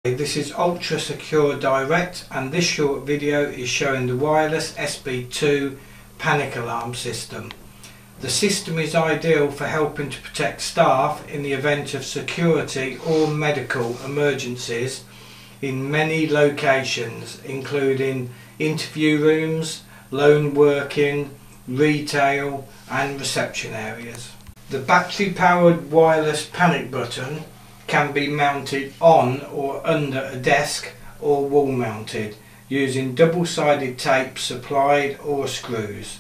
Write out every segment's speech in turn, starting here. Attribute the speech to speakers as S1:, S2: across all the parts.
S1: This is Ultra Secure Direct, and this short video is showing the wireless SB2 panic alarm system. The system is ideal for helping to protect staff in the event of security or medical emergencies in many locations, including interview rooms, lone working, retail and reception areas. The battery powered wireless panic button can be mounted on or under a desk or wall mounted using double-sided tape supplied or screws,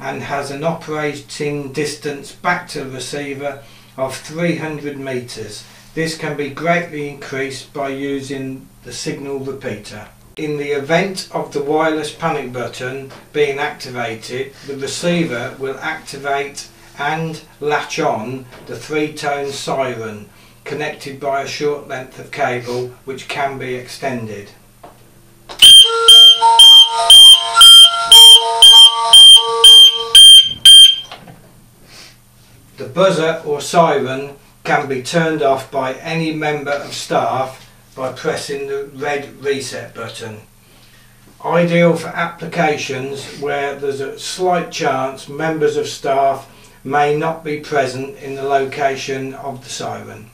S1: and has an operating distance back to the receiver of 300 meters. This can be greatly increased by using the signal repeater. In the event of the wireless panic button being activated, the receiver will activate and latch on the 3-tone siren connected by a short length of cable which can be extended. The buzzer or siren can be turned off by any member of staff by pressing the red reset button. Ideal for applications where there's a slight chance members of staff may not be present in the location of the siren.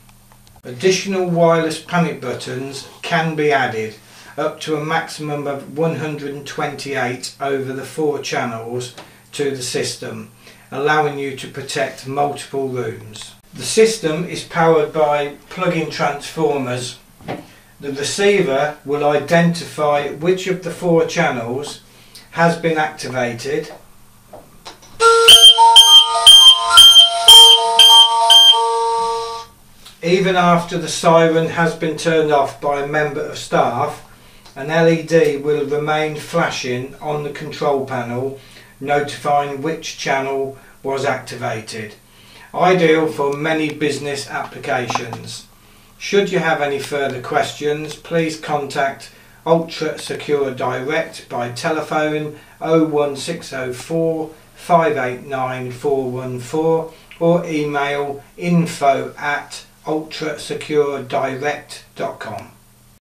S1: Additional wireless panic buttons can be added, up to a maximum of 128 over the 4 channels to the system, allowing you to protect multiple rooms. The system is powered by plug-in transformers. The receiver will identify which of the 4 channels has been activated . Even after the siren has been turned off by a member of staff, an LED will remain flashing on the control panel, notifying which channel was activated. Ideal for many business applications. Should you have any further questions, please contact Ultra Secure Direct by telephone 01604 589 414 or email info@ultrasecuredirect.com.